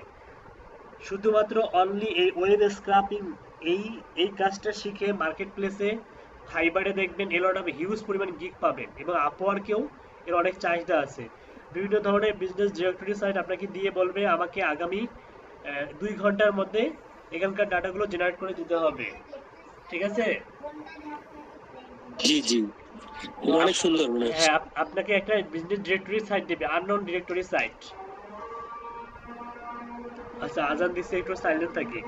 শুধুমাত্র অনলি এই ওয়েব স্ক্র্যাপিং, এই এই কাজটা শিখে মার্কেট প্লেসে ফাইবারে দেখবেন এর অনেক হিউজ পরিমাণ গিগ পাবেন, এবং আপওয়ার্কেও এর অনেক চাহিদা আছে। বিভিন্ন ধরনের বিজনেস ডিরেক্টরি সাইট আপনাকে দিয়ে বলবে আমাকে আগামী 2 ঘন্টার মধ্যে এখানকার ডাটাগুলো জেনারেট করে দিতে হবে, ঠিক আছে? জি জি, অনেক সুন্দর মনে হচ্ছে। হ্যাঁ, আপনাকে একটা বিজনেস ডিরেক্টরি সাইট দেবে, আননোন ডিরেক্টরি সাইট। আচ্ছা, আজান দিচ্ছে, একটু সাইলেন্ট থাকি।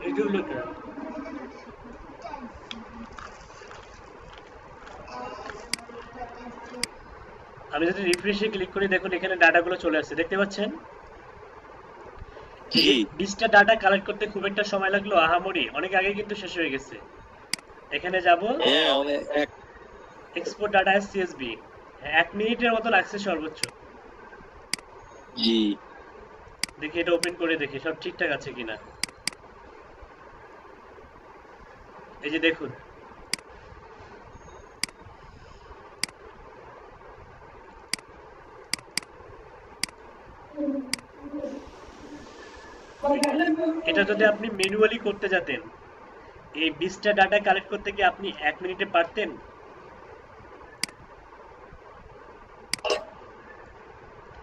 ইউটিউব লোকে আমি যদি রিফ্রেশে ক্লিক করি, দেখুন এখানে ডাটাগুলো চলে আসছে, দেখতে পাচ্ছেন? জি 20টা ডাটা কালেক্ট করতে খুব একটা সময় লাগলো আহামরি, অনেক আগে কিন্তু শেষ হয়ে গেছে। এখানে যাব, হ্যাঁ, এক এক্সপোর্ট ডাটা এস সিএসবি, 1 মিনিটের মতো লাগছে সর্বোচ্চ। জি দেখি এটা ওপেন করে দেখি সব ঠিকঠাক আছে কিনা। এই যে দেখুন, এটা যদি আপনি ম্যানুয়ালি করতে যেতেন, এই 20টা ডাটা কালেক্ট করতে কি আপনি 1 মিনিটে পারতেন?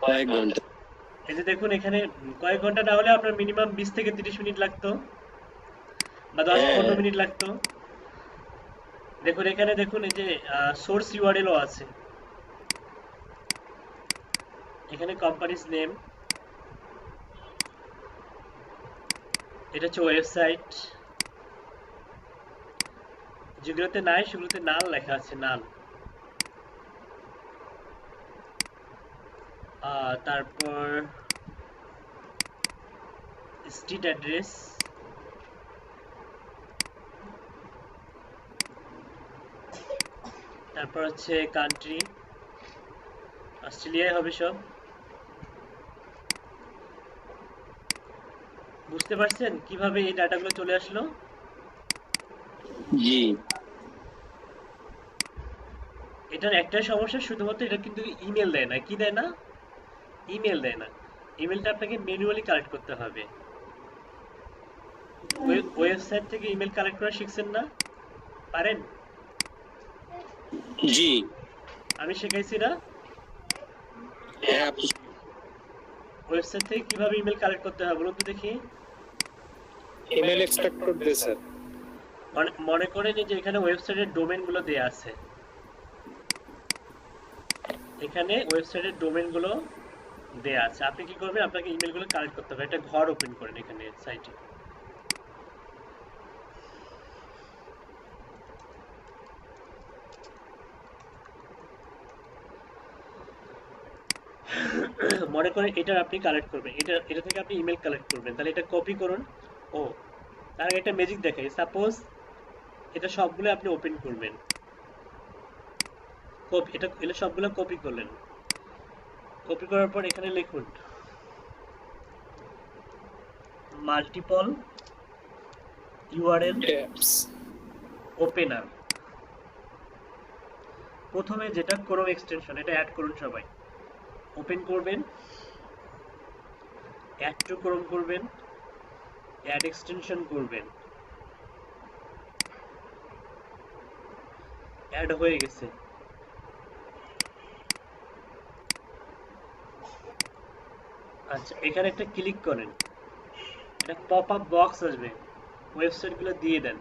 কয়েক ঘন্টা। এই যে দেখুন, এখানে কয়েক ঘন্টা না হলে আপনার মিনিমাম 20 থেকে 30 মিনিট লাগতো, বা 10-15 মিনিট লাগতো। দেখুন এখানে দেখুন, এই যে সোর্স ইউআরএলও আছে, এখানে কোম্পানিজ নেম, এটা হচ্ছে ওয়েবসাইট। যেগুলোতে নাই সেগুলোতে নাল লেখা আছে, নাল। তারপর স্ট্রিট অ্যাড্রেস, তারপর হচ্ছে কান্ট্রি, অস্ট্রেলিয়ায় হবে সব। বুঝতে পারছেন কিভাবে এই ডাটাগুলো চলে আসলো? জি এটার একটাই সমস্যা, শুধুমাত্র এটা কিন্তু ইমেল দেয় না। কি দেয় না? ইমেল দেয় না। ইমেলটা আপনাকে ম্যানুয়ালি কালেক্ট করতে হবে। ওয়েবসাইট থেকে ইমেল কালেক্ট করা শিখছেন না? পারেন? জি আমি শেখাইছি না? হ্যাঁ আপনি ওয়েবসাইট থেকে কিভাবে ইমেল কালেক্ট করতে হয় বলুন তো দেখি। ইমেল এক্সট্রাক্টর দিয়ে স্যার। মনে করেন যে এখানে ওয়েবসাইটের ডোমেন গুলো দেয়া আছে, এখানে ওয়েবসাইটের ডোমেন গুলো দেয়া আছে। আপনি কি করবেন? আপনাকে ইমেল গুলো কালেক্ট করতে হবে। একটা ঘর ওপেন করেন এখানে সাইটে। মনে করেন এটা আপনি কালেক্ট করবেন, এটা থেকে আপনি ইমেল কালেক্ট করবেন। তাহলে এটা কপি করুন। ও, তার আগে একটা ম্যাজিক দেখাই। সাপোজ এটা সবগুলো আপনি ওপেন করবেন, এটা সবগুলো কপি করলেন। কপি করার পর এখানে লিখুন মাল্টিপল ইউআরএল ট্যাবস ওপেনার। প্রথমে যেটা ক্রোম এক্সটেনশন, এটা অ্যাড করুন সবাই। ওপেন করবেন, অ্যাড টু ক্রোম করবেন, অ্যাড এক্সটেনশন করবেন। অ্যাড হয়ে গেছে। আচ্ছা, এখানে একটা ক্লিক করেন, একটা পপ আপ বক্স আসবে, ওয়েবসাইটগুলো দিয়ে দেন।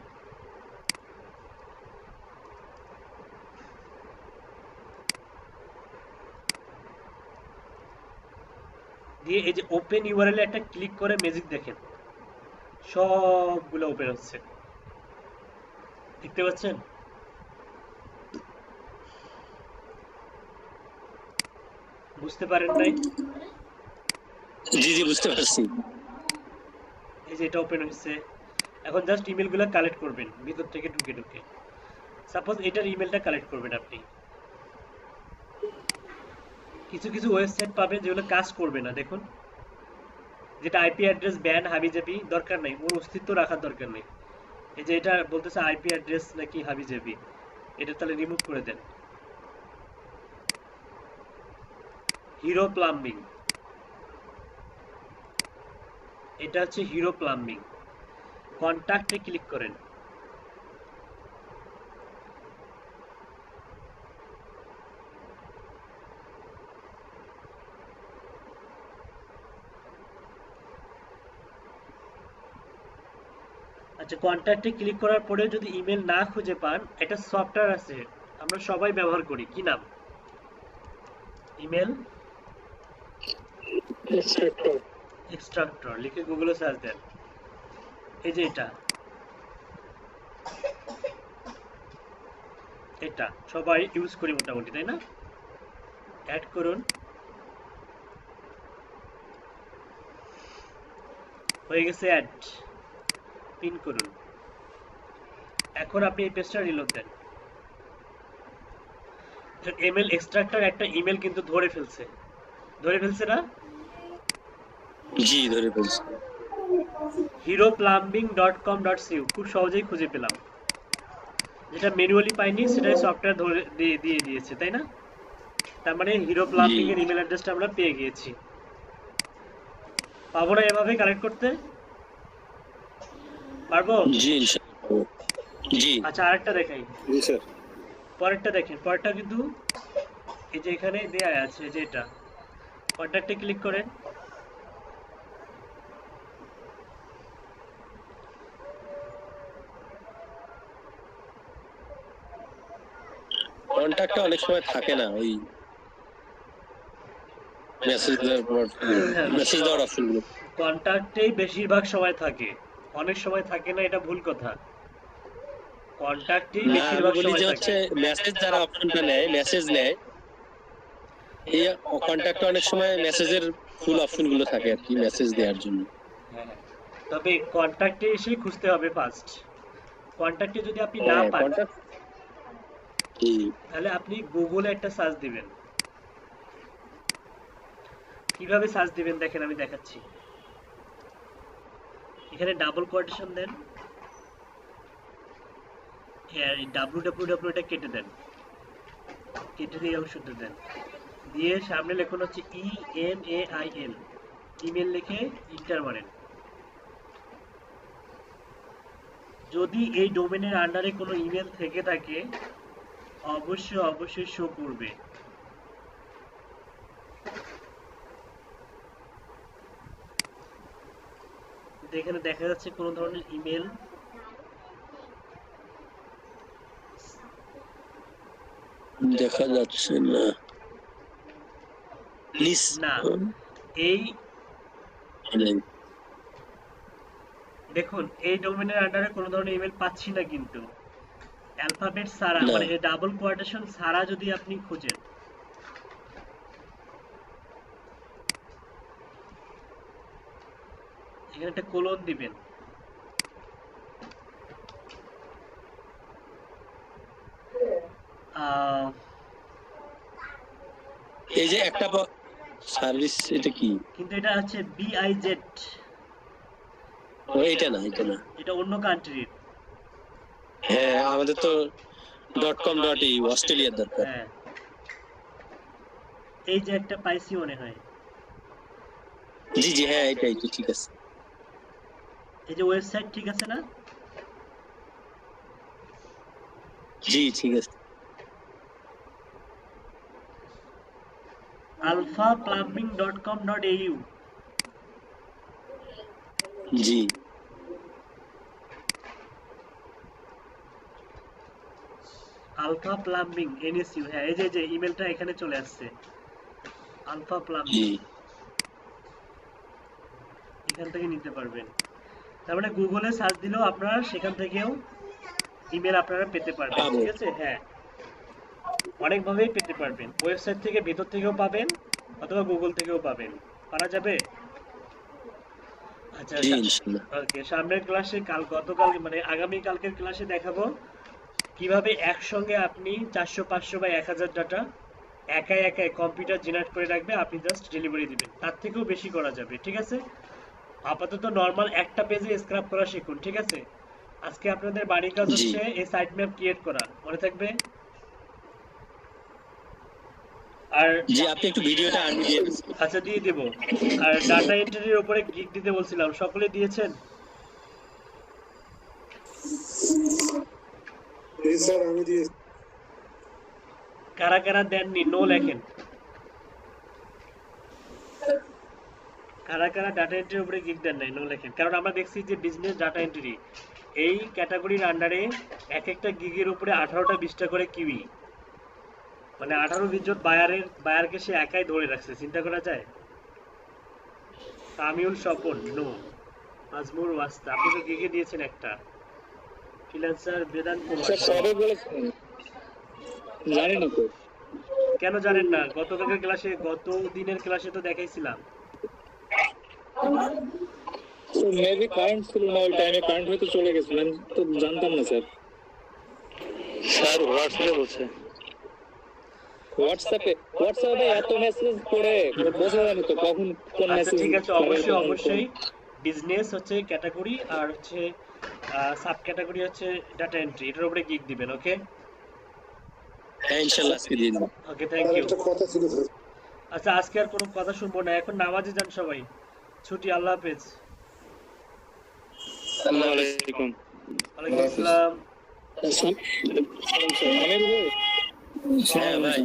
দিয়ে এই যে ওপেন ইউআরএল একটা ক্লিক করে ম্যাজিক দেখেন, সবগুলো ওপেন হচ্ছে, দেখতে পাচ্ছেন? বুঝতে পারেন নাই? জি জি বুঝতে পারছি। এই যে এটা ওপেন হয়েছে। এখন জাস্ট ইমেলগুলো কালেক্ট করবেন ভিতর থেকে ঢুকে ঢুকে। সাপোজ এটার ইমেলটা কালেক্ট করবেন আপনি। কিছু কিছু ওয়েবসাইট পাবেন যেগুলো কাজ করবে না, দেখুন, যেটা আইপি অ্যাড্রেস ব্যান হাবিজাবি, দরকার নেই, ওর অস্তিত্ব রাখার দরকার নেই। এই যে এটা বলতেছে আইপি অ্যাড্রেস নাকি হাবিজাবি, এটা তাহলে রিমুভ করে দেন। হিরো প্লাম্বিং, এটা হচ্ছে হিরো প্লাম্বিং। কন্ট্যাক্টে ক্লিক করেন। আচ্ছা, কন্ট্যাক্টে ক্লিক করার পরে যদি ইমেল না খুঁজে পান, একটা সফটওয়্যার আছে আমরা সবাই ব্যবহার করি, কি নাম? ইমেল এক্সট্রাক্টর লিখে গুগলে সার্চ দেন। এই যে এটা সবাই ইউজ করি মোটামুটি, তাই না? অ্যাড করুন, হয়ে গেছে অ্যাড, পিন করুন। এখন আপনি এই পেজটা রিলোড দেন। ইমেল এক্সট্রাক্টর একটা ইমেল কিন্তু ধরে ফেলছে না? জি ধরে ফেলছি। heroplumbing.com.cu খুব সহজেই খুঁজে পেলাম। যেটা ম্যানুয়ালি পাইনি সেটাই সফটওয়্যার ধরে দিয়ে দিয়েছে, তাই না? তার মানে হিরো প্লাম্বিং এর ইমেল অ্যাড্রেসটা আমরা পেয়ে গিয়েছি। পাবো না এভাবে কালেক্ট করতে? পারবো? জি ইনশাআল্লাহ। জি আচ্ছা, আরেকটা দেখাই। জি স্যার। পরেরটা দেখেন, পরেরটা কিন্তু এই যে এখানে দেয়া আছে, যে এটা কন্ট্যাক্টে ক্লিক করেন। কন্টাক্টটা অনেক সময় থাকে না, ওই মেসেজ দেওয়ার অপশনগুলো। কন্ট্যাক্টেই বেশিরভাগ সময় থাকে, অনেক সময় থাকে না, এটা ভুল কথা। কন্ট্যাক্টেই না আমি বেশিরভাগ বলি সময় যে থাকে। হচ্ছে মেসেজ যারা অপশনটা নেয়, মেসেজ নেয়, এই কন্টাক্টে অনেক সময় মেসেজের ফুল অপশন গুলো থাকে আর কি, মেসেজ দেওয়ার জন্য। হ্যাঁ, তবে কন্ট্যাক্টে এসেই খুঁজতে হবে ফার্স্ট। কন্ট্যাক্টে যদি আপনি না পান, কন্টাক্ট তাহলে আপনি গুগলে একটা সার্চ দিবেন। কিভাবে সার্চ দিবেন দেখেন, আমি দেখাচ্ছি। এখানে ডাবল কোটেশন দেন, আর www টা কেটে দেন, কেটে দিয়ে অংশটা দেন, দিয়ে সামনে লেখুন হচ্ছে EMAIL, ইমেল লিখে ইন্টার মারেন। যদি এই ডোমেনের আন্ডারে কোনো ইমেল থেকে থাকে অবশ্যই শো করবে। এখানে দেখা যাচ্ছে কোনো ধরনের ইমেল দেখা যাচ্ছে না, প্লিজ না। এই দেখুন, এই ডোমেনের আন্ডারে কোনো ধরনের ইমেল পাচ্ছি না, কিন্তু অ্যালফাবেট ছাড়া, মানে এই ডাবল কোটেশন ছাড়া যদি আপনি খুঁজেন, এখানে একটা কোলন দিবেন। এই যে একটা সার্ভিস, এটা কি? কিন্তু এটা হচ্ছে BIZ, এটা না, এটা অন্য কান্ট্রির। হ্যাঁ আমাদের তো .com.au অস্ট্রেলিয়ার দরকার। হ্যাঁ, এই যে একটা পাইছি মনে হয়। জি জি হ্যাঁ এটাই তো, ঠিক আছে। এই যে ওয়েবসাইট ঠিক আছে না? জি ঠিক আছে। alphaplumbing.com.au, জি আলফা প্লাম্বিং NSU, হ্যাঁ এই যে ইমেলটা এখানে চলে আসছে, আলফা জি প্লাম্বিং। এখান থেকে নিতে পারবেন। তার মানে গুগলে সার্চ দিলেও আপনারা সেখান থেকেও ইমেল আপনারা পেতে পারবেন, পাবো। ঠিক আছে? হ্যাঁ, অনেকভাবেই পেতে পারবেন, ওয়েবসাইট থেকে ভেতর থেকেও পাবেন অথবা গুগল থেকেও পাবেন, পারা যাবে। আচ্ছা জি ইনশাআল্লাহ। ওকে, সামনের ক্লাসে গতকাল মানে আগামী কালকের ক্লাসে দেখাবো কিভাবে একসঙ্গে আপনি 400 500 বা 1000 ডাটা একাই একাই কম্পিউটার জেনারেট করে রাখবে, আপনি জাস্ট ডেলিভারি দিবেন, তার থেকেও বেশি করা যাবে, ঠিক আছে? আপাতত নর্মাল একটা পেজে স্ক্রাব করা শিখুন, ঠিক আছে? আজকে আপনাদের বাড়ির কাজ জি। হচ্ছে এই সাইট ম্যাপ ক্রিয়েট করা, মনে থাকবে? আর জি আপনি একটু ভিডিওটা আর্মি দিয়ে দিন। আচ্ছা দিয়ে দেব। আর ডাটা এন্ট্রির উপরে গিগ দিতে বলছিলাম, সকলে দিয়েছেন? স্যার আমি দিয়ে কারা কারা দেননি নো লেখেন। কারা কারা ডাটা এন্ট্রির উপরে গিগ দেন নাই নো লেখেন, কারণ আমরা দেখছি যে বিজনেস ডাটা এন্ট্রি এই ক্যাটাগরির আন্ডারে এক একটা গিগের উপরে 18টা 20টা করে কিউই, মানে 18-20 জন বায়ারকে সে একাই ধরে রাখছে, চিন্তা করা যায়? তামিউল স্বপন নো, আজমুর ওয়াস্তা আপনি তো গিগে দিয়েছেন একটা, ফ্রিল্যান্সার বেদান্ত কুমার স্যার সবে বলেছেন, জানি না তো। কেন জানেন না? গতকালকের ক্লাসে গত দিনের ক্লাসে তো দেখাইছিলাম। মেবি কারেন্ট ছিল না ওই টাইমে, কারেন্ট হয়তো চলে গেছিলেন তো জানতাম না স্যার। স্যার হোয়াটসঅ্যাপে বলছে। হোয়াটসঅ্যাপে এত মেসেজ পড়ে বোঝা যায় না তো কখন কোন আচ্ছা মেসেজ। ঠিক আছে, অবশ্যই অবশ্যই বিজনেস হচ্ছে ক্যাটাগরি আর হচ্ছে সাব ক্যাটাগরি হচ্ছে ডাটা এন্ট্রি, এটার উপরে গিগ দিবেন। ওকে হ্যাঁ ইনশাআল্লাহ আজকে দিয়ে দেব। ওকে, থ্যাংক ইউ। একটা কথা ছিল স্যার। আচ্ছা আজকে আর কোনো কথা শুনবো না, এখন নামাজে যান সবাই, ছুটি, আল্লাহ হাফেজ। আসসালামু আলাইকুম। ওয়ালাইকুম আসসালাম। আমির ভাই হ্যাঁ ভাই